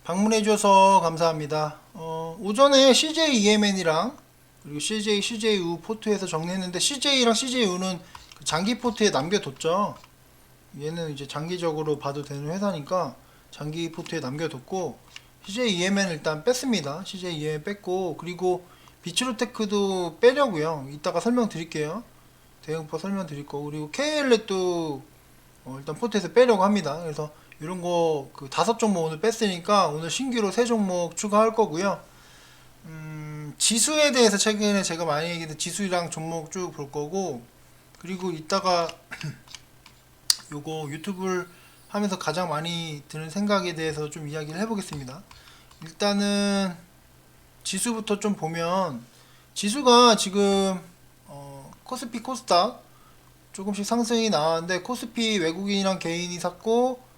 방문해 주셔서 감사합니다. 오전에 CJ-EMN이랑 그리고 CJ-U 포트에서 정리했는데 CJ랑 CJ-U는 장기 포트에 남겨뒀죠. 얘는 이제 장기적으로 봐도 되는 회사니까 장기 포트에 남겨뒀고, CJ-EMN 일단 뺐습니다. CJ-EMN 뺐고, 그리고 비츠로테크도 빼려고요. 이따가 설명드릴게요. 대응법 설명드릴 거고, 그리고 KL도 일단 포트에서 빼려고 합니다. 그래서 이런 거 그 5종목 오늘 뺐으니까 오늘 신규로 3종목 추가할 거고요. 지수에 대해서 최근에 제가 많이 얘기했던 지수랑 종목 쭉 볼 거고, 그리고 이따가 요거 유튜브를 하면서 가장 많이 드는 생각에 대해서 좀 이야기를 해보겠습니다. 일단은 지수부터 좀 보면, 지수가 지금 코스피 코스닥 조금씩 상승이 나왔는데, 코스피 외국인이랑 개인이 샀고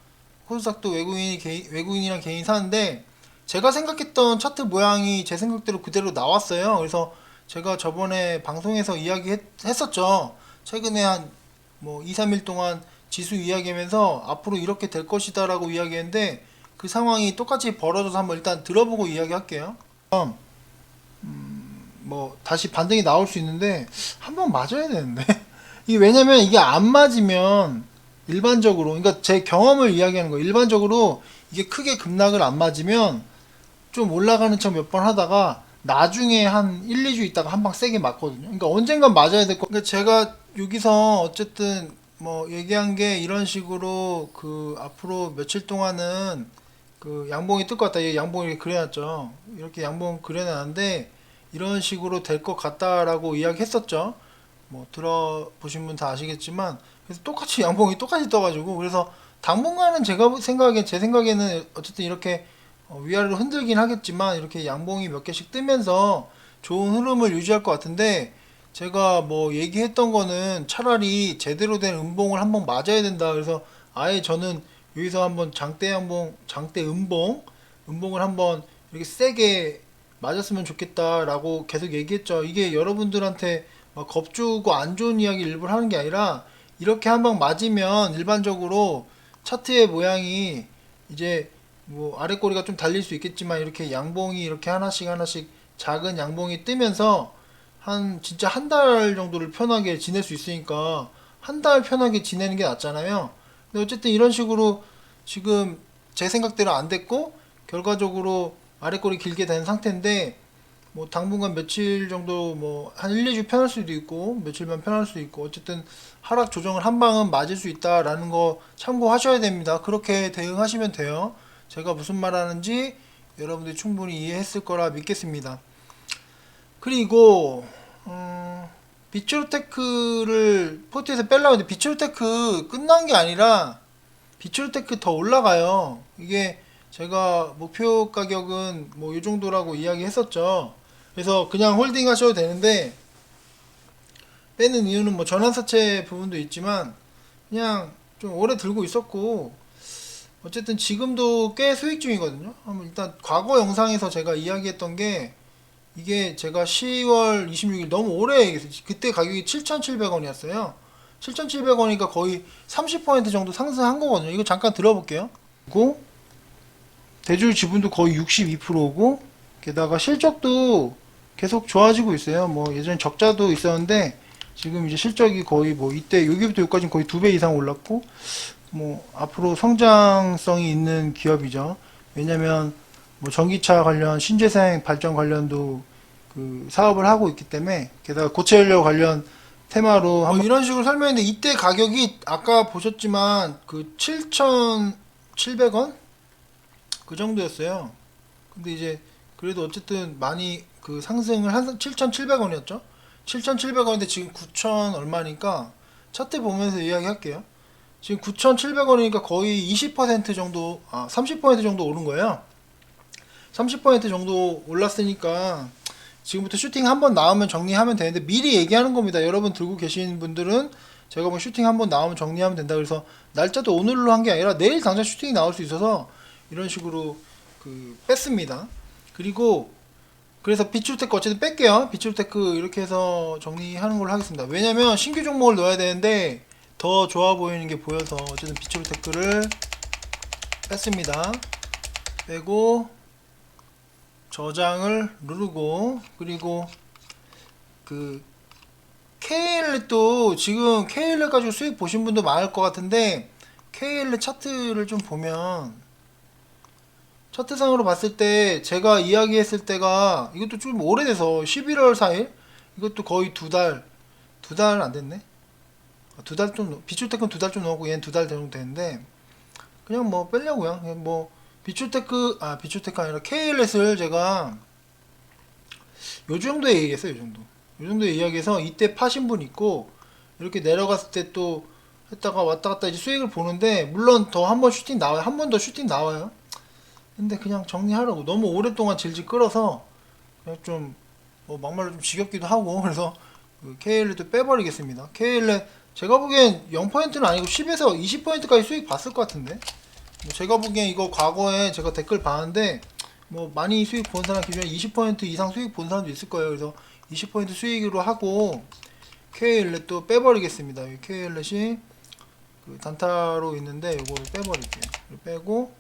코스닥도 외국인이랑 개인이 사는데, 제가 생각했던 차트 모양이 제 생각대로 그대로 나왔어요. 그래서 제가 저번에 방송에서 이야기했었죠. 최근에 한 뭐 2, 3일 동안 지수 이야기하면서 앞으로 이렇게 될 것이다 라고 이야기했는데, 그 상황이 똑같이 벌어져서 한번 일단 들어보고 이야기할게요. 뭐 다시 반등이 나올 수 있는데 한번 맞아야 되는데 이게, 왜냐면 이게 안 맞으면 일반적으로, 그러니까 제 경험을 이야기하는 거예요. 일반적으로 이게 크게 급락을 안 맞으면 좀 올라가는 척 몇 번 하다가 나중에 한 1, 2주 있다가 한 방 세게 맞거든요. 그러니까 언젠간 맞아야 될 거. 그러니까 제가 여기서 어쨌든 뭐 얘기한 게 이런 식으로, 그 앞으로 며칠 동안은 그 양봉이 뜰 것 같다. 이 양봉 이렇게 그려놨죠. 이렇게 양봉 그려놨는데 이런 식으로 될 것 같다라고 이야기했었죠. 뭐 들어보신 분 다 아시겠지만, 그래서 똑같이 양봉이 똑같이 떠가지고, 그래서 당분간은 제 생각에는 어쨌든 이렇게 위아래로 흔들긴 하겠지만 이렇게 양봉이 몇 개씩 뜨면서 좋은 흐름을 유지할 것 같은데, 제가 뭐 얘기했던 거는 차라리 제대로 된 음봉을 한번 맞아야 된다. 그래서 아예 저는 여기서 한번 장대 양봉, 장대 음봉을 한번 이렇게 세게 맞았으면 좋겠다라고 계속 얘기했죠. 이게 여러분들한테 막 겁주고 안 좋은 이야기 일부러 하는 게 아니라, 이렇게 한 방 맞으면 일반적으로 차트의 모양이 이제 뭐 아래 꼬리가 좀 달릴 수 있겠지만, 이렇게 양봉이 이렇게 하나씩 하나씩 작은 양봉이 뜨면서 한 진짜 한 달 정도를 편하게 지낼 수 있으니까 한 달 편하게 지내는 게 낫잖아요. 근데 어쨌든 이런 식으로 지금 제 생각대로 안 됐고, 결과적으로 아래 꼬리 길게 된 상태인데, 뭐 당분간 며칠 정도 뭐 한 1, 2주 편할 수도 있고 며칠만 편할 수도 있고, 어쨌든 하락 조정을 한 방은 맞을 수 있다라는 거 참고하셔야 됩니다. 그렇게 대응하시면 돼요. 제가 무슨 말 하는지 여러분들이 충분히 이해했을 거라 믿겠습니다. 그리고 비츠로테크를 포트에서 빼려고 했는데, 비츠로테크 끝난 게 아니라 비츠로테크 더 올라가요. 이게 제가 목표 가격은 뭐 이 정도라고 이야기했었죠. 그래서 그냥 홀딩 하셔도 되는데, 빼는 이유는 뭐 전환사채 부분도 있지만 그냥 좀 오래 들고 있었고, 어쨌든 지금도 꽤 수익 중이거든요. 한번 일단 과거 영상에서 제가 이야기했던 게, 이게 제가 10월 26일 너무 오래 얘기했어요. 그때 가격이 7,700원이었어요. 7,700원이니까 거의 30% 정도 상승한 거거든요. 이거 잠깐 들어볼게요. 그리고 대출 지분도 거의 62%고, 게다가 실적도 계속 좋아지고 있어요. 뭐 예전에 적자도 있었는데 지금 이제 실적이 거의 뭐 이때 여기부터 여기까지는 거의 2배 이상 올랐고, 뭐 앞으로 성장성이 있는 기업이죠. 왜냐면 뭐 전기차 관련 신재생 발전 관련도 그 사업을 하고 있기 때문에, 게다가 고체연료 관련 테마로 한번 이런 식으로 설명했는데, 이때 가격이 아까 보셨지만 그 7,700원 그 정도였어요. 근데 이제 그래도 어쨌든 많이 그 상승을 한 7,700원이었죠. 7,700원인데 지금 9,000 얼마니까, 차트 보면서 이야기할게요. 지금 9,700원이니까 거의 20% 정도, 30% 정도 오른 거예요. 30% 정도 올랐으니까 지금부터 슈팅 한번 나오면 정리하면 되는데, 미리 얘기하는 겁니다. 여러분 들고 계신 분들은 제가 뭐 슈팅 한번 나오면 정리하면 된다, 그래서 날짜도 오늘로 한 게 아니라 내일 당장 슈팅이 나올 수 있어서 이런 식으로 그 뺐습니다. 그리고 그래서 비츠로테크 어쨌든 뺄게요. 비츠로테크 이렇게 해서 정리하는 걸로 하겠습니다. 왜냐면 신규 종목을 넣어야 되는데 더 좋아 보이는 게 보여서 어쨌든 비츠로테크를 뺐습니다. 빼고 저장을 누르고, 그리고 그 KL도 지금 KL 가지고 수익 보신 분도 많을 것 같은데, KL 차트를 좀 보면 차트상으로 봤을 때 제가 이야기했을 때가 이것도 좀 오래돼서 11월 4일, 이것도 거의 두 달 안 됐네. 두 달 좀, 비출테크는 두 달 좀 넘고 얘는 두 달 정도 되는데, 그냥 뭐 빼려고요. 그냥 뭐 비출테크 아니라 KLS를 제가 요 정도에 얘기했어요. 요 정도. 요 정도에 이야기해서 이때 파신 분 있고, 이렇게 내려갔을 때 또 했다가 왔다 갔다 이제 수익을 보는데, 물론 더 한 번 슈팅 나와요. 한 번 더 슈팅 나와요. 근데 그냥 정리하라고. 너무 오랫동안 질질 끌어서 그냥 좀 뭐 막말로 좀 지겹기도 하고, 그래서 그 KL도 빼버리겠습니다. KL 제가 보기엔 0%는 아니고 10에서 20%까지 수익 봤을 것 같은데, 뭐 제가 보기엔 이거 과거에 제가 댓글 봤는데 뭐 많이 수익 본 사람 기준에 20% 이상 수익 본 사람도 있을 거예요. 그래서 20% 수익으로 하고 KL렛 또 빼버리겠습니다. KL렛이 그 단타로 있는데 이거를 빼버릴게요. 빼고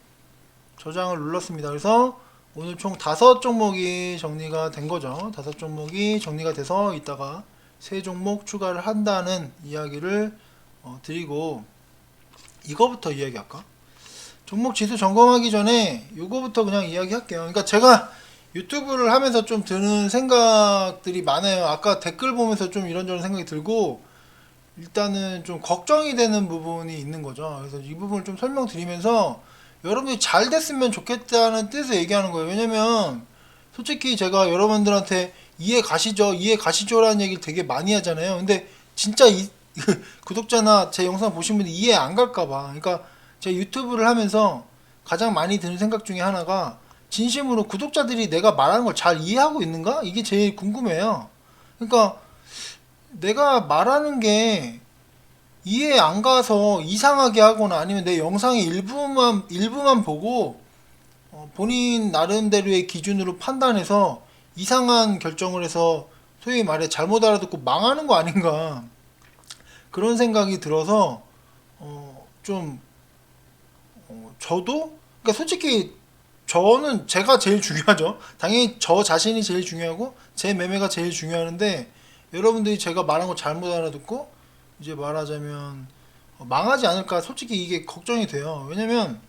저장을 눌렀습니다. 그래서 오늘 총 5종목이 정리가 된 거죠. 5종목이 정리가 돼서 이따가 3종목 추가를 한다는 이야기를 드리고, 이거부터 이야기할까? 종목 지수 점검하기 전에 요거부터 그냥 이야기할게요. 그러니까 제가 유튜브를 하면서 좀 드는 생각들이 많아요. 아까 댓글 보면서 좀 이런저런 생각이 들고, 일단은 좀 걱정이 되는 부분이 있는 거죠. 그래서 이 부분을 좀 설명드리면서 여러분이 잘 됐으면 좋겠다는 뜻에서 얘기하는 거예요. 왜냐면 솔직히 제가 여러분들한테 이해 가시죠, 이해 가시죠라는 얘기를 되게 많이 하잖아요. 근데 진짜 구독자나 제 영상 보신 분이 이해 안 갈까봐. 그러니까 제 유튜브를 하면서 가장 많이 드는 생각 중에 하나가, 진심으로 구독자들이 내가 말하는 걸 잘 이해하고 있는가? 이게 제일 궁금해요. 그러니까 내가 말하는 게 이해 안 가서 이상하게 하거나, 아니면 내 영상의 일부만 보고 본인 나름대로의 기준으로 판단해서 이상한 결정을 해서 소위 말해 잘못 알아듣고 망하는 거 아닌가, 그런 생각이 들어서 좀 저도, 그러니까 솔직히 저는 제가 제일 중요하죠. 당연히 저 자신이 제일 중요하고 제 매매가 제일 중요한데, 여러분들이 제가 말한 거 잘못 알아듣고 이제 말하자면 망하지 않을까, 솔직히 이게 걱정이 돼요. 왜냐면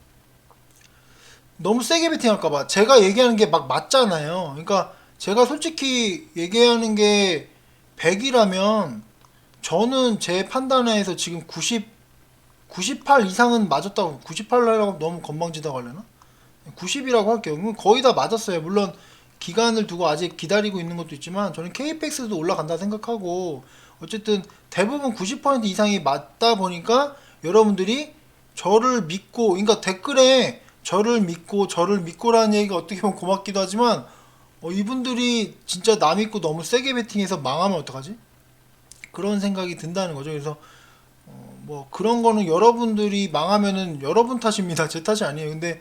너무 세게 베팅할까봐. 제가 얘기하는 게 막 맞잖아요. 그러니까 제가 솔직히 얘기하는 게 100이라면 저는 제 판단에서 지금 98 이상은 맞았다고, 98라고 너무 건방지다고 하려나? 90이라고 할게요. 그럼 거의 다 맞았어요. 물론 기간을 두고 아직 기다리고 있는 것도 있지만, 저는 KPX도 올라간다 생각하고, 어쨌든 대부분 90% 이상이 맞다 보니까 여러분들이 저를 믿고, 그러니까 댓글에 저를 믿고라는 얘기가 어떻게 보면 고맙기도 하지만, 이분들이 진짜 남 믿고 너무 세게 베팅해서 망하면 어떡하지? 그런 생각이 든다는 거죠. 그래서 뭐 그런 거는 여러분들이 망하면은 여러분 탓입니다. 제 탓이 아니에요. 근데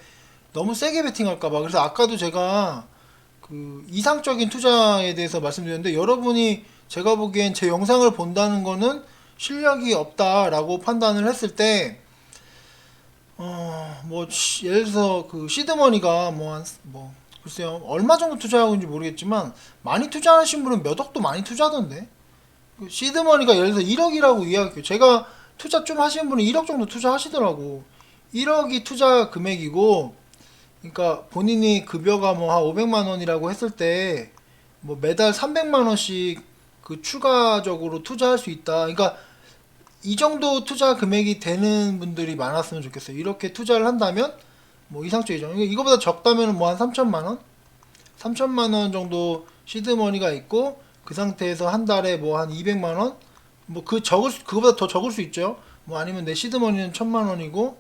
너무 세게 베팅할까봐. 그래서 아까도 제가 그 이상적인 투자에 대해서 말씀드렸는데, 여러분이 제가 보기엔 제 영상을 본다는 거는 실력이 없다라고 판단을 했을 때, 뭐 예를 들어서 그 시드머니가 뭐 글쎄요 얼마 정도 투자하고 있는지 모르겠지만, 많이 투자하신 분은 몇 억도 많이 투자하던데. 그 시드머니가 예를 들어서 1억이라고 이야기해요. 제가 투자 좀 하시는 분은 1억 정도 투자하시더라고. 1억이 투자 금액이고, 그러니까 본인이 급여가 뭐 한 500만 원이라고 했을 때 뭐 매달 300만 원씩 그 추가적으로 투자할 수 있다. 그러니까 이 정도 투자 금액이 되는 분들이 많았으면 좋겠어요. 이렇게 투자를 한다면 뭐 이상적이죠. 그러니까 이거보다 적다면 뭐 한 3천만 원? 3천만 원 정도 시드머니가 있고, 그 상태에서 한 달에 뭐 한 200만 원? 뭐 그거보다 더 적을 수 있죠. 뭐 아니면 내 시드머니는 1000만 원이고,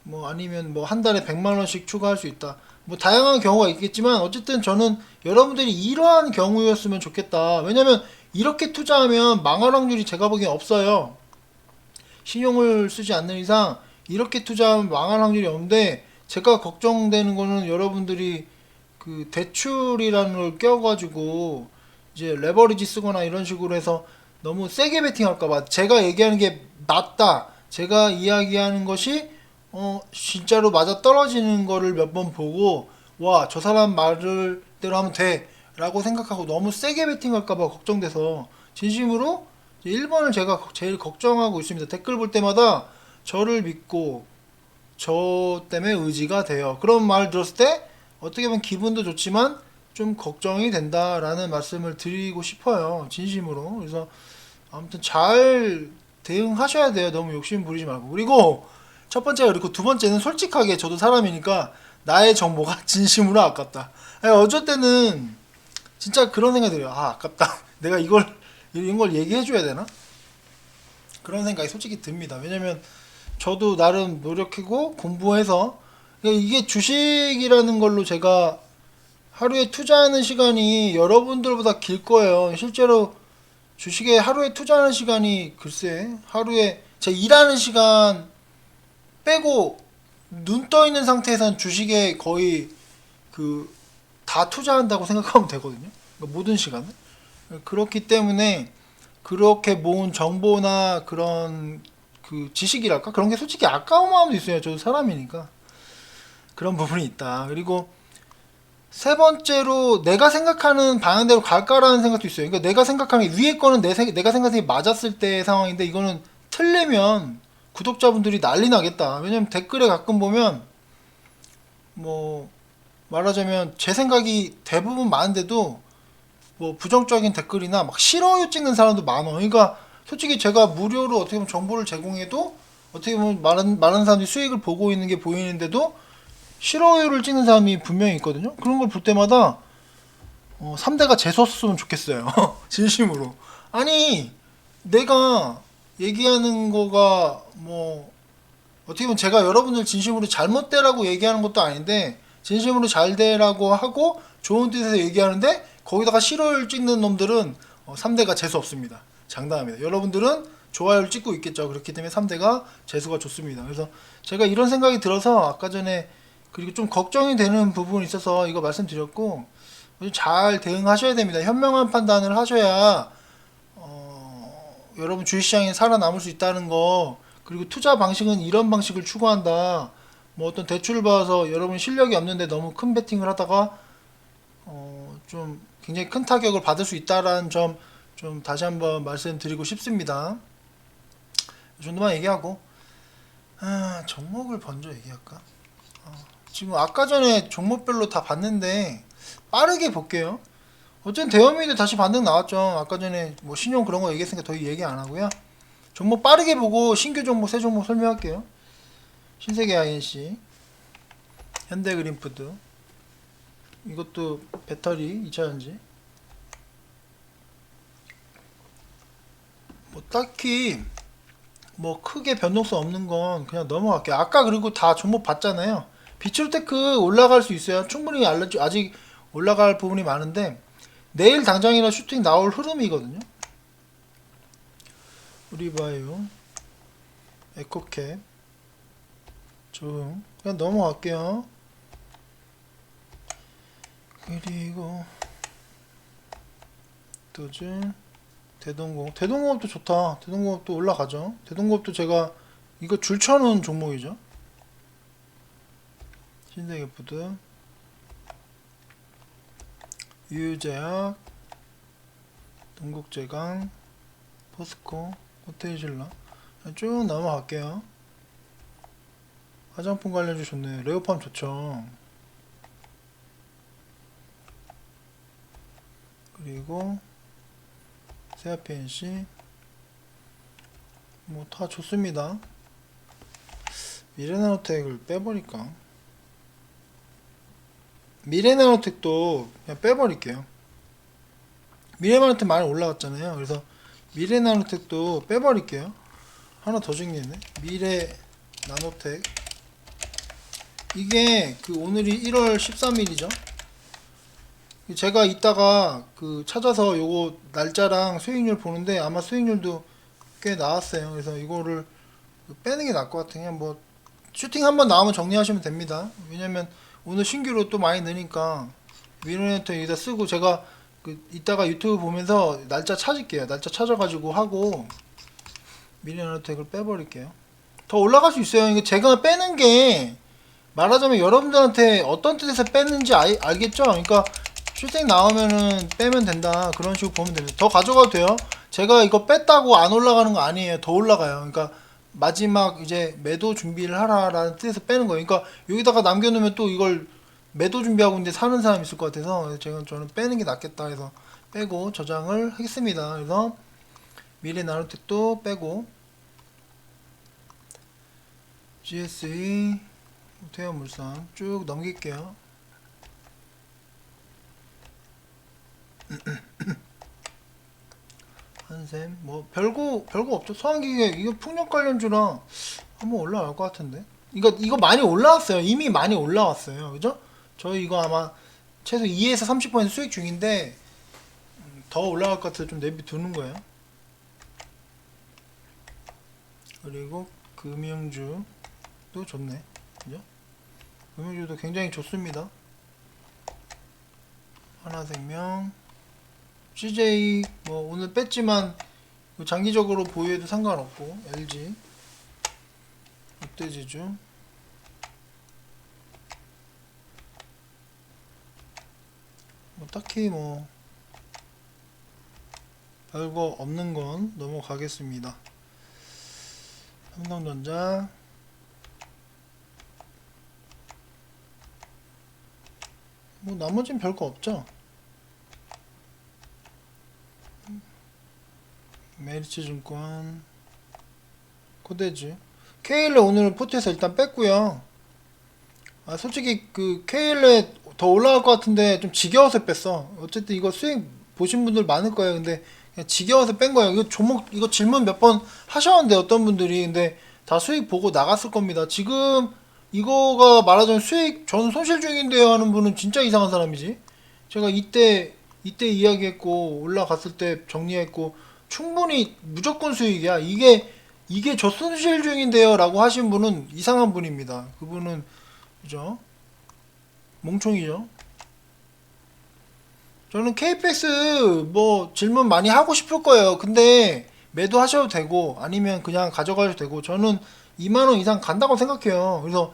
뭐 아니면 뭐 한 달에 100만 원씩 추가할 수 있다. 뭐 다양한 경우가 있겠지만, 어쨌든 저는 여러분들이 이러한 경우였으면 좋겠다. 왜냐면 이렇게 투자하면 망할 확률이 제가 보기엔 없어요. 신용을 쓰지 않는 이상 이렇게 투자하면 망할 확률이 없는데, 제가 걱정되는 거는 여러분들이 그 대출이라는 걸 껴가지고 이제 레버리지 쓰거나 이런 식으로 해서 너무 세게 베팅할까봐. 제가 얘기하는 게 맞다, 제가 이야기하는 것이 진짜로 맞아 떨어지는 거를 몇 번 보고, 와, 저 사람 말을 대로 하면 돼 라고 생각하고 너무 세게 베팅할까봐 걱정돼서 진심으로 1번을 제가 제일 걱정하고 있습니다. 댓글 볼 때마다 저를 믿고 저 때문에 의지가 돼요. 그런 말 들었을 때 어떻게 보면 기분도 좋지만 좀 걱정이 된다라는 말씀을 드리고 싶어요. 진심으로. 그래서 아무튼 잘 대응하셔야 돼요. 너무 욕심 부리지 말고. 그리고 첫 번째가 그렇고 두 번째는 솔직하게 저도 사람이니까 나의 정보가 진심으로 아깝다. 아니, 어쩔 때는 진짜 그런 생각이 들어요. 아, 아깝다. 내가 이런 걸 얘기해줘야 되나? 그런 생각이 솔직히 듭니다. 왜냐면 저도 나름 노력하고 공부해서 이게 주식이라는 걸로 제가 하루에 투자하는 시간이 여러분들보다 길 거예요. 실제로 주식에 하루에 투자하는 시간이 글쎄 하루에 제 일하는 시간 빼고 눈 떠 있는 상태에선 주식에 거의 그 다 투자한다고 생각하면 되거든요. 그러니까 모든 시간을. 그렇기 때문에 그렇게 모은 정보나 그런 그 지식이랄까 그런 게 솔직히 아까운 마음도 있어요. 저도 사람이니까 그런 부분이 있다. 그리고 세 번째로 내가 생각하는 방향대로 갈까라는 생각도 있어요. 그러니까 내가 생각하는 위에 거는 내가 생각이 맞았을 때의 상황인데 이거는 틀리면 구독자분들이 난리 나겠다. 왜냐면 댓글에 가끔 보면 뭐 말하자면 제 생각이 대부분 많은데도 뭐 부정적인 댓글이나 막 싫어요 찍는 사람도 많아. 그러니까 솔직히 제가 무료로 어떻게 보면 정보를 제공해도 어떻게 보면 많은 사람들이 수익을 보고 있는 게 보이는데도 싫어요를 찍는 사람이 분명히 있거든요. 그런 걸 볼 때마다 3대가 재수없었으면 좋겠어요. 진심으로. 아니 내가 얘기하는 거가 뭐 어떻게 보면 제가 여러분들 진심으로 잘못되라고 얘기하는 것도 아닌데 진심으로 잘 되라고 하고 좋은 뜻에서 얘기하는데 거기다가 싫어요를 찍는 놈들은 3대가 재수 없습니다. 장담합니다. 여러분들은 좋아요를 찍고 있겠죠. 그렇기 때문에 3대가 재수가 좋습니다. 그래서 제가 이런 생각이 들어서 아까 전에 그리고 좀 걱정이 되는 부분이 있어서 이거 말씀드렸고 잘 대응하셔야 됩니다. 현명한 판단을 하셔야 여러분 주식시장에 살아남을 수 있다는 거. 그리고 투자 방식은 이런 방식을 추구한다. 뭐 어떤 대출을 받아서 여러분 실력이 없는데 너무 큰 베팅을 하다가 좀 굉장히 큰 타격을 받을 수 있다라는 점 좀 다시 한번 말씀드리고 싶습니다. 이 정도만 얘기하고 종목을 먼저 얘기할까? 지금 아까 전에 종목별로 다 봤는데 빠르게 볼게요. 어쨌든 대형미도 다시 반등 나왔죠. 아까 전에 뭐 신용 그런 거 얘기했으니까 더 얘기 안 하고요. 종목 빠르게 보고 신규 종목 새 종목 설명할게요. 신세계 INC, 현대그린푸드, 이것도 배터리 2차전지. 뭐 딱히 뭐 크게 변동성 없는 건 그냥 넘어갈게요. 아까 그리고 다 종목 봤잖아요. 비추르테크 올라갈 수 있어요. 충분히 아직 올라갈 부분이 많은데 내일 당장이나 슈팅 나올 흐름이거든요. 우리바이오, 에코캡, 조흥 그냥 넘어갈게요. 그리고 도즈, 대동공업도 좋다. 대동공업도 올라가죠. 대동공업도 제가 이거 줄 쳐놓은 종목이죠. 신세계푸드, 유유제약, 동국제강, 포스코, 호텔신라 쭉 넘어갈게요. 화장품 관련주 좋네. 레오팜 좋죠. 그리고 세아피엔시 뭐 다 좋습니다. 미래나노텍을 빼버릴까? 미래나노텍도 그냥 빼버릴게요. 미래나노텍 많이 올라갔잖아요. 그래서 미래나노텍도 빼버릴게요. 하나 더 정리했네. 미래나노텍 이게 그 오늘이 1월 13일이죠. 제가 이따가 그 찾아서 요거 날짜랑 수익률 보는데 아마 수익률도 꽤 나왔어요. 그래서 이거를 빼는 게 나을 것 같아요. 그냥 뭐 슈팅 한번 나오면 정리하시면 됩니다. 왜냐면 오늘 신규로 또 많이 느니까 미래나노텍 여기다 쓰고 제가 그 이따가 유튜브 보면서 날짜 찾을게요. 날짜 찾아가지고 하고 미래나노텍을 빼버릴게요. 더 올라갈 수 있어요. 이거 제가 빼는 게 말하자면 여러분들한테 어떤 뜻에서 뺐는지 알겠죠? 그러니까 슈팅 나오면은 빼면 된다, 그런 식으로 보면 됩니다. 더 가져가도 돼요. 제가 이거 뺐다고 안 올라가는 거 아니에요. 더 올라가요. 그러니까 마지막 이제 매도 준비를 하라라는 뜻에서 빼는 거예요. 그러니까 여기다가 남겨놓으면 또 이걸 매도 준비하고 있는데 사는 사람 있을 것 같아서 저는 빼는 게 낫겠다 해서 빼고 저장을 하겠습니다. 그래서 미래 나노텍도 빼고 GSE 태연물산 쭉 넘길게요. 한샘 뭐 별거 없죠. 소환기계 이거 풍력 관련주랑 한번 올라갈 것 같은데. 이거 많이 올라왔어요. 이미 많이 올라왔어요. 그죠? 저희 이거 아마 최소 2에서 30% 수익 중인데 더 올라갈 것 같아서 좀 내비 두는 거예요. 그리고 금융주도 좋네. 그죠? 금융주도 굉장히 좋습니다. 하나생명, CJ 뭐 오늘 뺐지만 장기적으로 보유해도 상관없고, LG, 롯데지주, 뭐 딱히 뭐 별거 없는 건 넘어가겠습니다. 삼성전자, 뭐 나머진 별거 없죠. 메리츠증권, 코데즈, KL에 오늘 포트에서 일단 뺐고요. 아 솔직히 그 KL에 더 올라갈 것 같은데 좀 지겨워서 뺐어. 어쨌든 이거 수익 보신 분들 많을 거예요. 근데 그냥 지겨워서 뺀 거예요. 이거 종목 이거 질문 몇 번 하셨는데 어떤 분들이, 근데 다 수익 보고 나갔을 겁니다. 지금 이거가 말하자면 수익 전 손실 중인데요 하는 분은 진짜 이상한 사람이지. 제가 이때 이야기했고 올라갔을 때 정리했고 충분히 무조건 수익이야. 이게 저 손실 중인데요 라고 하신 분은 이상한 분입니다. 그분은 그죠? 멍청이죠. 저는 KPX 뭐 질문 많이 하고 싶을 거예요. 근데 매도하셔도 되고 아니면 그냥 가져가셔도 되고 저는 2만원 이상 간다고 생각해요. 그래서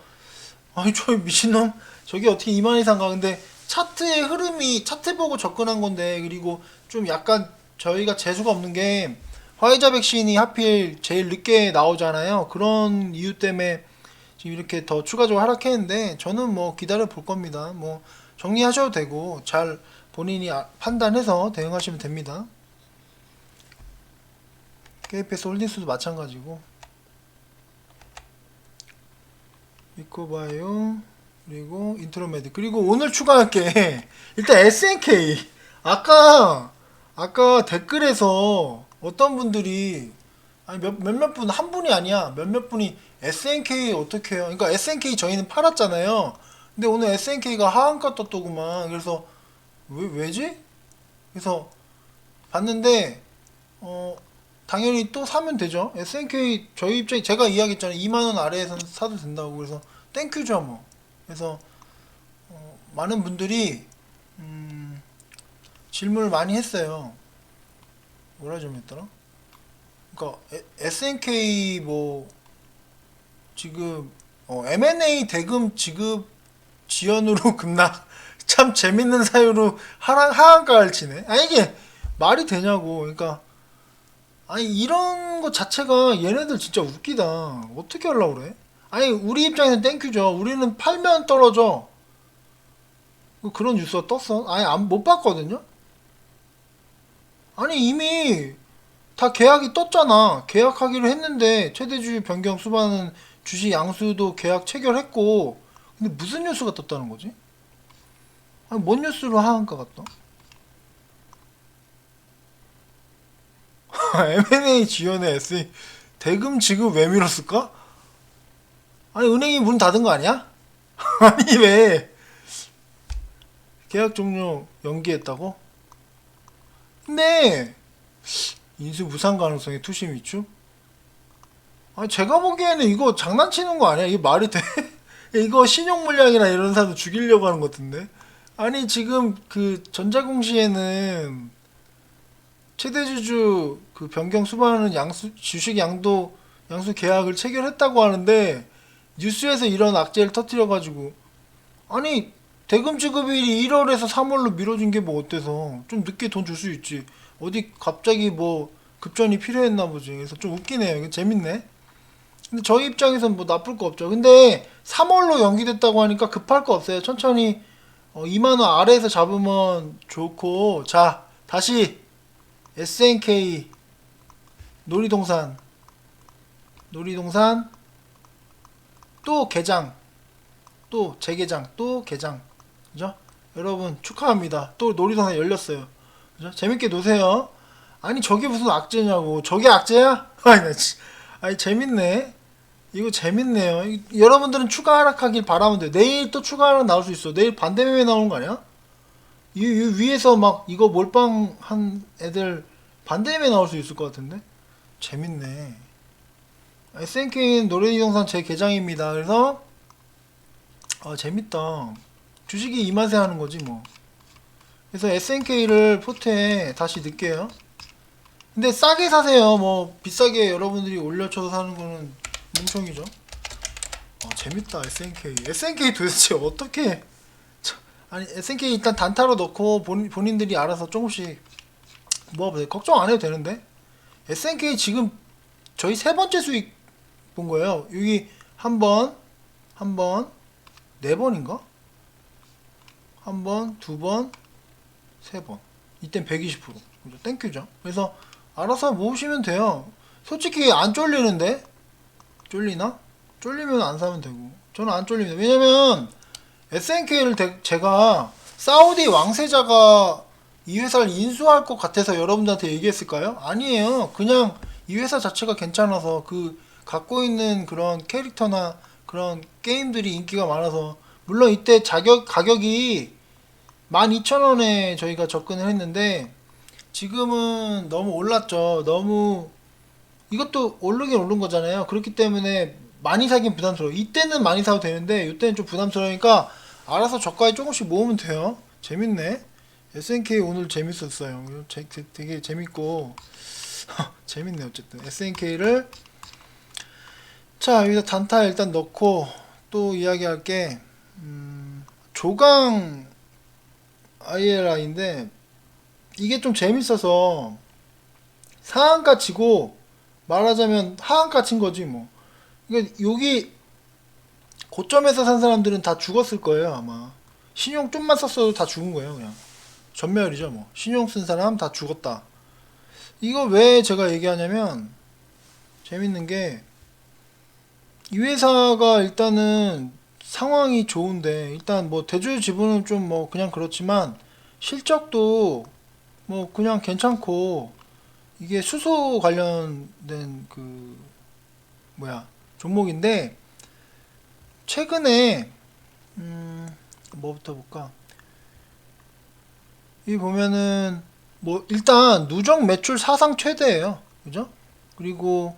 아니 저 미친놈 저게 어떻게 2만원 이상 가. 근데 차트의 흐름이 차트 보고 접근한 건데, 그리고 좀 약간 저희가 재수가 없는 게 화이자 백신이 하필 제일 늦게 나오잖아요. 그런 이유 때문에 지금 이렇게 더 추가적으로 하락했는데 저는 뭐 기다려 볼 겁니다. 뭐 정리하셔도 되고 잘 본인이 판단해서 대응하시면 됩니다. KPS 홀딩스도 마찬가지고, 미코바이오, 그리고 인트로메드, 그리고 오늘 추가할 게 일단 SNK. 아까 댓글에서 어떤 분들이 아니 몇몇 분, 한 분이 아니야 몇몇 분이 SNK 어떻게 해요? 그러니까 SNK 저희는 팔았잖아요. 근데 오늘 SNK가 하한가 떴더구만. 그래서 왜지? 그래서 봤는데 당연히 또 사면 되죠. SNK 저희 입장에 제가 이야기했잖아요. 2만원 아래에서는 사도 된다고. 그래서 땡큐죠 뭐. 그래서 많은 분들이 질문을 많이 했어요. 뭐라 좀 했더라? 그러니까 SNK 뭐 지금 M&A 대금 지급 지연으로 급락. 참 재밌는 사유로 하한가를 치네. 아니 이게 말이 되냐고. 그러니까 아니 이런 거 자체가 얘네들 진짜 웃기다. 어떻게 하려고 그래? 아니 우리 입장에서는 땡큐죠. 우리는 팔면 떨어져. 그런 뉴스가 떴어? 아니 못 봤거든요. 아니 이미 다 계약이 떴잖아. 계약하기로 했는데 최대주주 변경 수반은 주식 양수도 계약 체결했고, 근데 무슨 뉴스가 떴다는 거지? 아니 뭔 뉴스로 하한가 같다? M&A 지원에 SE 대금 지급 왜 미뤘을까? 아니 은행이 문 닫은 거 아니야? 아니 왜 계약 종료 연기했다고? 근데 인수 무산 가능성이 투심 위축? 아니 제가 보기에는 이거 장난치는 거 아니야? 이게 말이 돼? 이거 신용 물량이나 이런 사람 죽이려고 하는 것 같은데? 아니 지금 그 전자공시에는 최대주주 그 변경 수반하는 주식 양도 양수 계약을 체결했다고 하는데 뉴스에서 이런 악재를 터뜨려가지고 아니 대금 지급일이 1월에서 3월로 미뤄진 게 뭐 어때서 좀 늦게 돈 줄 수 있지 어디 갑자기 뭐 급전이 필요했나 보지. 그래서 좀 웃기네요. 이게 재밌네. 근데 저희 입장에선 뭐 나쁠 거 없죠. 근데 3월로 연기됐다고 하니까 급할 거 없어요. 천천히 2만원 아래에서 잡으면 좋고. 자 다시 SNK 놀이동산 또 개장 또 재개장 또 개장 그죠? 여러분 축하합니다. 또 놀이동산 열렸어요. 그죠? 재밌게 노세요. 아니 저게 무슨 악재냐고. 저게 악재야? 아니 나 아니 재밌네. 이거 재밌네요. 여러분들은 추가 하락하길 바라면 돼요. 내일 또 추가 하락 나올 수 있어. 내일 반대매매 나오는 거 아니야? 이 위에서 막 이거 몰빵한 애들 반대매매 나올 수 있을 것 같은데? 재밌네. SNK는 노래이동산 제 계장입니다. 그래서 재밌다. 주식이 이 맛에 하는 거지 뭐. 그래서 SNK를 포트에 다시 넣을게요. 근데 싸게 사세요. 뭐 비싸게 여러분들이 올려쳐서 사는 거는 뭉청이죠. 재밌다. SNK 도대체 어떻게 아니 SNK 일단 단타로 넣고 본인들이 알아서 조금씩 모아보세요. 걱정 안 해도 되는데. SNK 지금 저희 세 번째 수익 본 거예요. 여기 한 번, 네 번인가? 한 번, 두 번, 세 번. 이땐 120%. 그죠? 땡큐죠. 그래서 알아서 모으시면 돼요. 솔직히 안 쫄리는데? 쫄리나? 쫄리면 안 사면 되고. 저는 안 쫄립니다. 왜냐면 SNK를 제가 사우디 왕세자가 이 회사를 인수할 것 같아서 여러분들한테 얘기했을까요? 아니에요. 그냥 이 회사 자체가 괜찮아서 그 갖고 있는 그런 캐릭터나 그런 게임들이 인기가 많아서. 물론 이때 가격이 12,000원에 저희가 접근을 했는데 지금은 너무 올랐죠. 너무 이것도 오르긴 오른 거잖아요. 그렇기 때문에 많이 사긴 부담스러워. 이때는 많이 사도 되는데 이때는 좀 부담스러우니까 알아서 저가에 조금씩 모으면 돼요. 재밌네. SNK 오늘 재밌었어요. 되게 재밌고 재밌네. 어쨌든 SNK를 자 여기다 단타 일단 넣고 또 이야기할 게 조강 ILI인데 이게 좀 재밌어서 상한가 치고 말하자면 하한가 친 거지 뭐. 그러니까 여기 고점에서 산 사람들은 다 죽었을 거예요 아마. 신용 좀만 썼어도 다 죽은 거예요 그냥. 전멸이죠 뭐. 신용 쓴 사람 다 죽었다. 이거 왜 제가 얘기하냐면 재밌는 게 이 회사가 일단은 상황이 좋은데 일단 뭐 대주 지분은 좀 뭐 그냥 그렇지만 실적도 뭐 그냥 괜찮고 이게 수소 관련된 그 뭐야 종목인데 최근에 뭐부터 볼까? 이 보면은 뭐 일단 누적 매출 사상 최대예요. 그죠? 그리고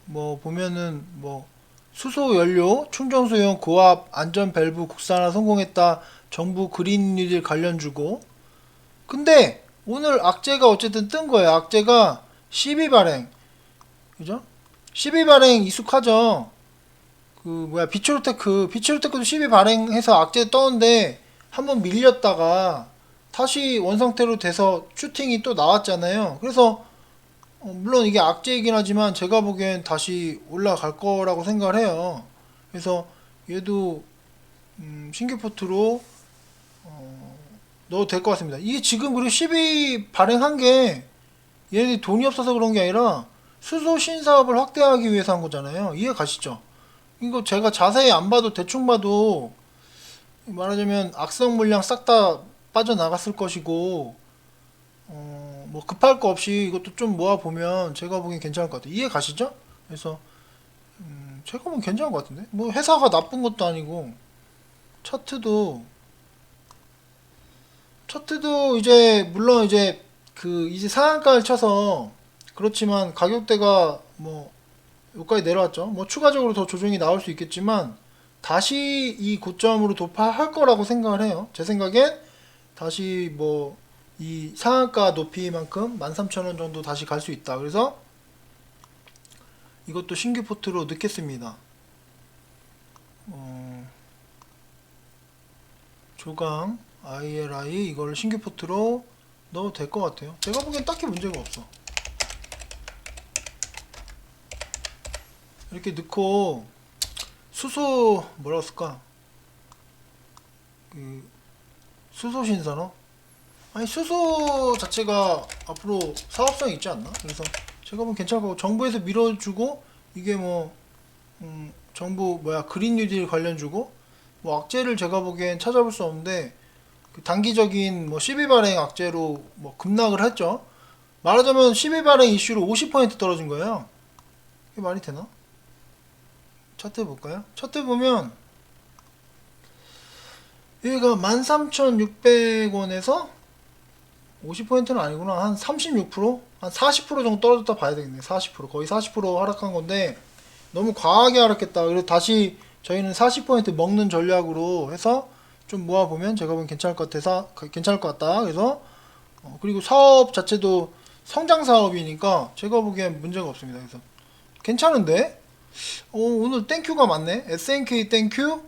뭐 보면은 뭐 수소 연료 충전 소형 고압 안전 밸브 국산화 성공했다. 정부 그린 뉴딜 관련 주고. 근데 오늘 악재가 어쨌든 뜬 거예요. 악재가 12 발행. 그죠? 12 발행 익숙하죠? 그 뭐야 비츠루테크도 12 발행해서 악재 떴는데 한번 밀렸다가 다시 원상태로 돼서 슈팅이 또 나왔잖아요. 그래서 물론 이게 악재이긴 하지만 제가 보기엔 다시 올라갈 거라고 생각을 해요. 그래서 얘도 신규 포트로 넣어도 될 것 같습니다. 이게 지금 그리고 12 발행한 게 얘네들이 돈이 없어서 그런 게 아니라 수소 신사업을 확대하기 위해서 한 거잖아요. 이해 가시죠? 이거 제가 자세히 안 봐도 대충 봐도 말하자면 악성 물량 싹 다 빠져나갔을 것이고 뭐 급할 거 없이 이것도 좀 모아보면 제가 보기엔 괜찮을 것 같아요. 이해 가시죠? 그래서 제가 보기엔 괜찮은 것 같은데 뭐 회사가 나쁜 것도 아니고 차트도 이제 물론 이제 그 이제 상한가를 쳐서 그렇지만 가격대가 뭐 여기까지 내려왔죠. 뭐 추가적으로 더 조정이 나올 수 있겠지만 다시 이 고점으로 돌파할 거라고 생각을 해요. 제 생각엔 다시 뭐 이 상한가 높이만큼 13,000원 정도 다시 갈 수 있다. 그래서 이것도 신규 포트로 넣겠습니다. 조강 ILI 이걸 신규 포트로 넣어도 될 것 같아요. 제가 보기엔 딱히 문제가 없어. 이렇게 넣고 수소 뭐라고 쓸까? 그 수소 신산업? 아니 수소 자체가 앞으로 사업성이 있지 않나? 그래서 제가 보면 괜찮을 거고 정부에서 밀어주고 이게 뭐 정부 뭐야 그린 뉴딜 관련 주고 뭐 악재를 제가 보기엔 찾아볼 수 없는데 그 단기적인 뭐 12 발행 악재로 뭐 급락을 했죠. 말하자면 12 발행 이슈로 50% 떨어진 거예요. 이게 말이 되나? 차트 볼까요? 차트 보면 여기가 13,600원에서 50%는 아니구나. 한 36%? 한 40% 정도 떨어졌다 봐야 되겠네. 40%. 거의 40% 하락한 건데 너무 과하게 하락했다. 그래서 다시 저희는 40% 먹는 전략으로 해서 좀 모아보면 제가 보면 괜찮을 것 같아서 괜찮을 것 같다. 그래서 그리고 사업 자체도 성장 사업이니까 제가 보기엔 문제가 없습니다. 그래서 괜찮은데 오늘 땡큐가 많네. SNK 땡큐,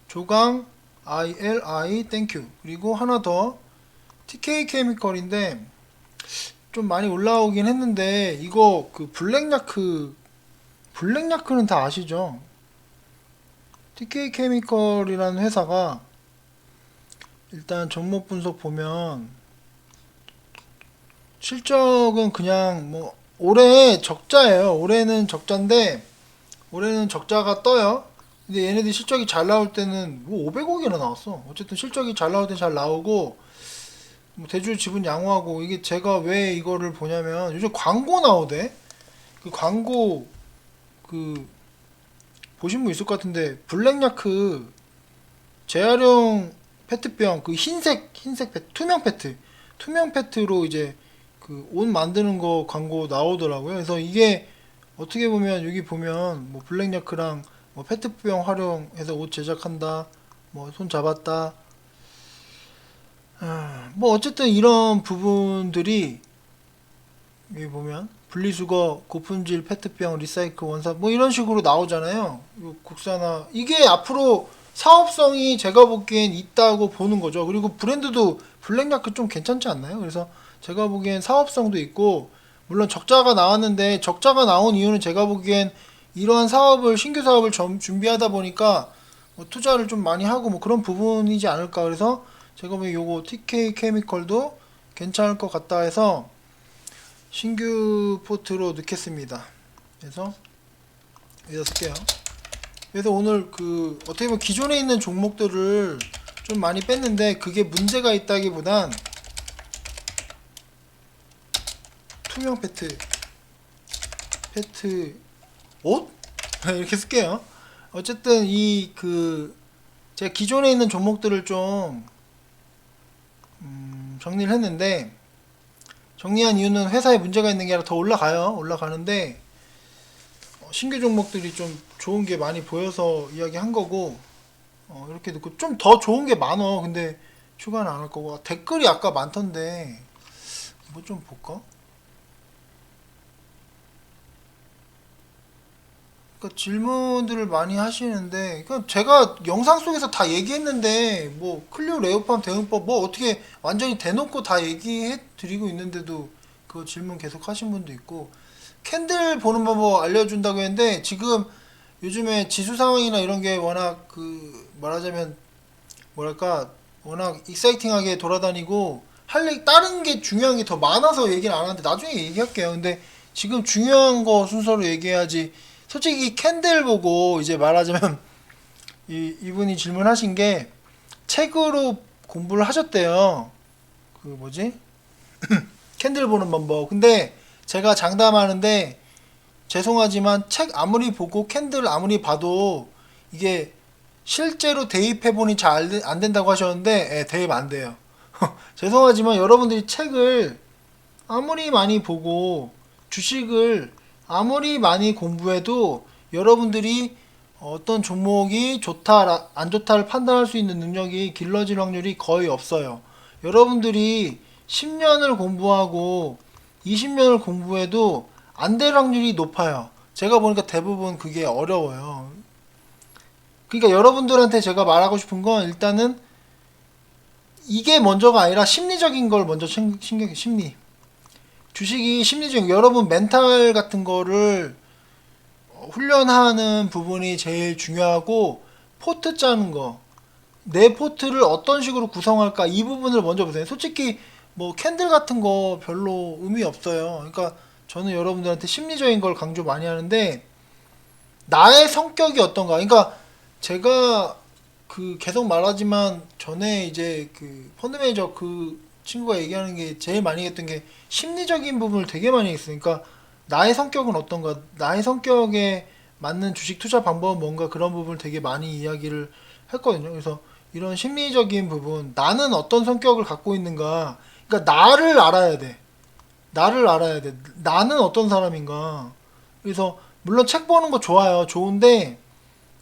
조강 ILI 땡큐, 그리고 하나 더 TK 케미컬인데 좀 많이 올라오긴 했는데 이거 그 블랙야크는 다 아시죠? TK 케미컬이라는 회사가 일단 종목 분석 보면 실적은 그냥 뭐 올해 적자예요. 올해는 적자인데 올해는 적자가 떠요. 근데 얘네들 실적이 잘 나올 때는 뭐 500억이나 나왔어. 어쨌든 실적이 잘 나올 때 잘 나오고 뭐 대출 지분 양호하고 이게 제가 왜 이거를 보냐면 요즘 광고 나오대. 그 광고 그 보신 분 있을 것 같은데 블랙야크 재활용 페트병 그 흰색 페트 투명 페트로 이제 그 옷 만드는 거 광고 나오더라고요. 그래서 이게 어떻게 보면 여기 보면 뭐 블랙야크랑 뭐 페트병 활용해서 옷 제작한다, 뭐 손 잡았다, 뭐 어쨌든 이런 부분들이 여기 보면 분리수거, 고품질 페트병, 리사이클 원사 뭐 이런 식으로 나오잖아요. 국산화 이게 앞으로 사업성이 제가 보기엔 있다고 보는 거죠. 그리고 브랜드도 블랙야크 좀 괜찮지 않나요? 그래서 제가 보기엔 사업성도 있고 물론 적자가 나왔는데 적자가 나온 이유는 제가 보기엔 이러한 사업을 신규 사업을 준비하다 보니까 뭐 투자를 좀 많이 하고 뭐 그런 부분이지 않을까. 그래서 제가 보기엔 요거 TK 케미컬도 괜찮을 것 같다 해서 신규 포트로 넣겠습니다. 그래서 여기다 쓸게요. 그래서 오늘 그 어떻게 보면 기존에 있는 종목들을 좀 많이 뺐는데 그게 문제가 있다기보단 투명 페트 옷? 이렇게 쓸게요. 어쨌든 이 그 제가 기존에 있는 종목들을 좀 정리를 했는데 정리한 이유는 회사에 문제가 있는 게 아니라 더 올라가는데 신규 종목들이 좀 좋은 게 많이 보여서 이야기한 거고 이렇게 넣고 좀 더 좋은 게 많어. 근데 추가는 안 할 거고 댓글이 아까 많던데 뭐 좀 볼까? 그러니까 질문들을 많이 하시는데 그러니까 제가 영상 속에서 다 얘기했는데 뭐 클리오 레오팜 대응법 뭐 어떻게 완전히 대놓고 다 얘기해 드리고 있는데도 그 질문 계속 하신 분도 있고 캔들 보는 방법 알려준다고 했는데 지금 요즘에 지수 상황이나 이런 게 워낙 그 말하자면 뭐랄까 워낙 익사이팅하게 돌아다니고 다른 게 중요한 게 더 많아서 얘기를 안 하는데 나중에 얘기할게요. 근데 지금 중요한 거 순서로 얘기해야지. 솔직히 캔들 보고 이제 말하자면 이분이 질문하신 게 책으로 공부를 하셨대요. 그 뭐지? 캔들 보는 방법. 근데 제가 장담하는데 죄송하지만 책 아무리 보고 캔들 아무리 봐도 이게 실제로 대입해보니 잘 안 된다고 하셨는데 대입 안 돼요. 죄송하지만 여러분들이 책을 아무리 많이 보고 주식을 아무리 많이 공부해도 여러분들이 어떤 종목이 좋다 안 좋다를 판단할 수 있는 능력이 길러질 확률이 거의 없어요. 여러분들이 10년을 공부하고 20년을 공부해도 안 될 확률이 높아요. 제가 보니까 대부분 그게 어려워요. 그러니까 여러분들한테 제가 말하고 싶은 건 일단은 이게 먼저가 아니라 심리적인 걸 먼저 심리. 주식이 심리적인, 여러분 멘탈 같은 거를 훈련하는 부분이 제일 중요하고, 포트 짜는 거. 내 포트를 어떤 식으로 구성할까, 이 부분을 먼저 보세요. 솔직히 뭐 캔들 같은 거 별로 의미 없어요. 그러니까 저는 여러분들한테 심리적인 걸 강조 많이 하는데, 나의 성격이 어떤가. 그러니까 제가 그 계속 말하지만 전에 이제 그 펀드 매니저 그 친구가 얘기하는 게 제일 많이 했던 게 심리적인 부분을 되게 많이 했어요. 그러니까 나의 성격은 어떤가, 나의 성격에 맞는 주식 투자 방법은 뭔가, 그런 부분을 되게 많이 이야기를 했거든요. 그래서 이런 심리적인 부분, 나는 어떤 성격을 갖고 있는가, 그러니까 나를 알아야 돼. 나를 알아야 돼. 나는 어떤 사람인가. 그래서 물론 책 보는 거 좋아요. 좋은데,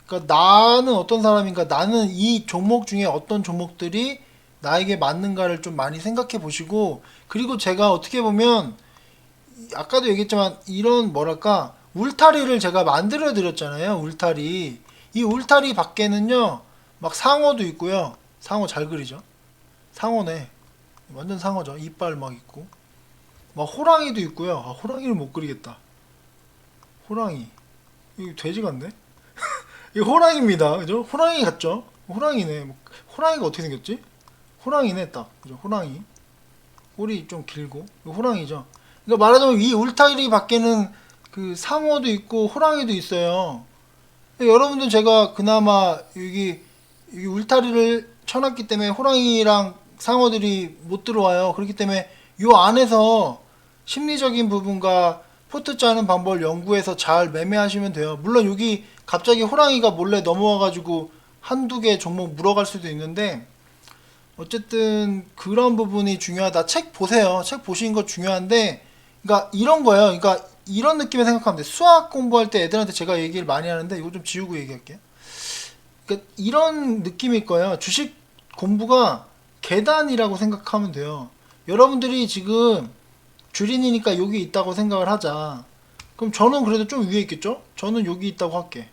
그러니까 나는 어떤 사람인가, 나는 이 종목 중에 어떤 종목들이 나에게 맞는가를 좀 많이 생각해 보시고, 그리고 제가 어떻게 보면 아까도 얘기했지만 이런 뭐랄까 울타리를 제가 만들어 드렸잖아요. 울타리. 이 울타리 밖에는요, 막 상어도 있고요. 상어 잘 그리죠? 상어네. 완전 상어죠. 이빨 막 있고. 막 호랑이도 있고요. 아, 호랑이를 못 그리겠다. 호랑이. 이거 돼지 같네? 이거 호랑이입니다. 그죠? 호랑이 같죠? 호랑이네. 뭐, 호랑이가 어떻게 생겼지? 호랑이네, 딱. 그죠? 호랑이. 꼬리 좀 길고. 이거 호랑이죠. 그러니까 말하자면 이 울타리 밖에는 그 상어도 있고 호랑이도 있어요. 여러분들 제가 그나마 여기 울타리를 쳐놨기 때문에 호랑이랑 상어들이 못 들어와요. 그렇기 때문에 요 안에서 심리적인 부분과 포트 짜는 방법을 연구해서 잘 매매하시면 돼요. 물론 여기 갑자기 호랑이가 몰래 넘어와가지고 한두 개 종목 물어갈 수도 있는데, 어쨌든 그런 부분이 중요하다. 책 보세요. 책 보시는 거 중요한데, 그러니까 이런 거예요. 그러니까 이런 느낌에 생각하면 돼. 수학 공부할 때 애들한테 제가 얘기를 많이 하는데, 이거 좀 지우고 얘기할게요. 그러니까 이런 느낌일 거예요. 주식 공부가 계단이라고 생각하면 돼요. 여러분들이 지금 주린이니까 여기 있다고 생각을 하자. 그럼 저는 그래도 좀 위에 있겠죠? 저는 여기 있다고 할게.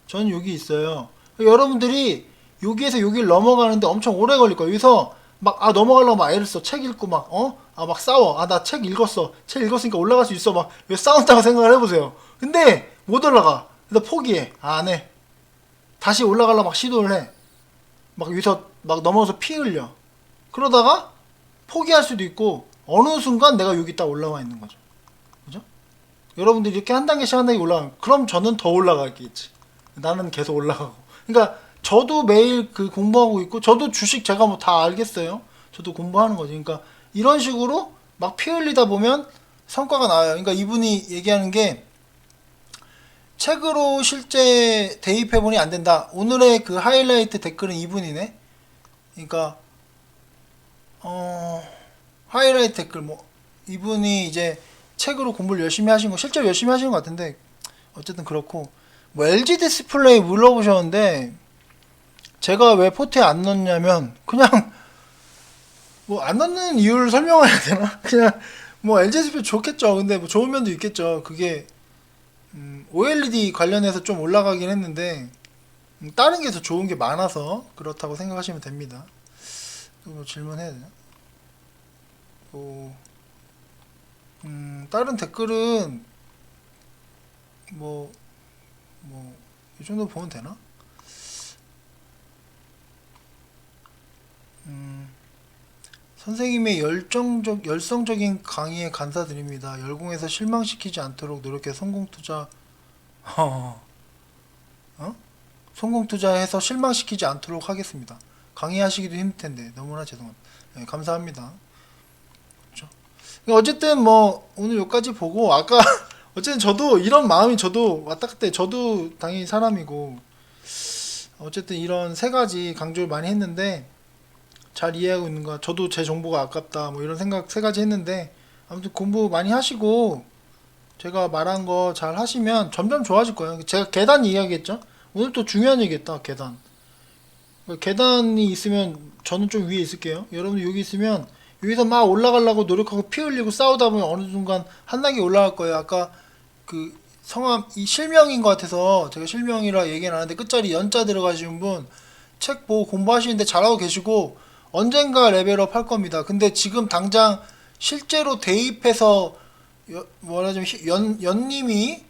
저는 여기 있어요. 여러분들이 여기에서 여기를 넘어가는데 엄청 오래 걸릴 거예요. 여기서 막, 아, 넘어가려고 막 애를 써. 책 읽고 막, 아, 막 싸워. 아, 나 책 읽었어. 책 읽었으니까 올라갈 수 있어. 막, 왜 싸운다고 생각을 해보세요. 근데 못 올라가. 그래서 포기해. 아, 안 해. 다시 올라가려고 막 시도를 해. 막 여기서 막 넘어서 피 흘려. 그러다가 포기할 수도 있고, 어느 순간 내가 여기 딱 올라와 있는 거죠. 그죠? 여러분들이 이렇게 한 단계씩 한 단계 올라가면, 그럼 저는 더 올라가겠지. 나는 계속 올라가고. 그러니까 저도 매일 그 공부하고 있고, 저도 주식 제가 뭐 다 알겠어요. 저도 공부하는 거지. 그러니까 이런 식으로 막 피 흘리다 보면 성과가 나와요. 그러니까 이분이 얘기하는 게, 책으로 실제 대입해보니 안 된다. 오늘의 그 하이라이트 댓글은 이분이네. 그러니까 하이라이트 댓글 뭐 이분이 이제 책으로 공부를 열심히 하신 거, 실제로 열심히 하시는 것 같은데, 어쨌든 그렇고, 뭐 LG 디스플레이 물어보셨는데, 제가 왜 포트에 안 넣냐면, 그냥 뭐 안 넣는 이유를 설명해야 되나? 그냥 뭐 LG 디스플레이 좋겠죠. 근데 뭐 좋은 면도 있겠죠. 그게 OLED 관련해서 좀 올라가긴 했는데, 다른 게 더 좋은 게 많아서 그렇다고 생각하시면 됩니다. 또 뭐 질문해야 되나? 뭐, 다른 댓글은 뭐, 이 정도 보면 되나? 선생님의 열성적인 강의에 감사드립니다. 열공해서 실망시키지 않도록 노력해 성공 투자, 어? 성공 투자해서 실망시키지 않도록 하겠습니다. 강의하시기도 힘들 텐데 너무나 죄송합니다. 네, 감사합니다. 그렇죠? 어쨌든 뭐 오늘 여기까지 보고, 아까 어쨌든 저도 이런 마음이, 저도 왔다 갔다 저도 당연히 사람이고, 어쨌든 이런 세 가지 강조를 많이 했는데 잘 이해하고 있는가, 저도 제 정보가 아깝다 뭐 이런 생각 세 가지 했는데, 아무튼 공부 많이 하시고 제가 말한 거 잘 하시면 점점 좋아질 거예요. 제가 계단 이야기했죠. 오늘 또 중요한 얘기했다. 계단. 계단이 있으면 저는 좀 위에 있을게요. 여러분들 여기 있으면 여기서 막 올라가려고 노력하고 피 흘리고 싸우다 보면 어느 순간 한 단계 올라갈 거예요. 아까 그 성함 이 실명인 것 같아서 제가 실명이라 얘기는 안 하는데 끝자리 연자 들어가시는 분 책 보고 공부하시는데 잘하고 계시고 언젠가 레벨업 할 겁니다. 근데 지금 당장 실제로 대입해서 뭐라자면 연님이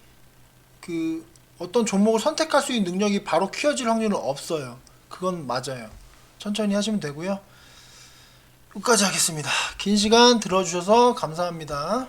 그 어떤 종목을 선택할 수 있는 능력이 바로 키워질 확률은 없어요. 그건 맞아요. 천천히 하시면 되고요. 여기까지 하겠습니다. 긴 시간 들어주셔서 감사합니다.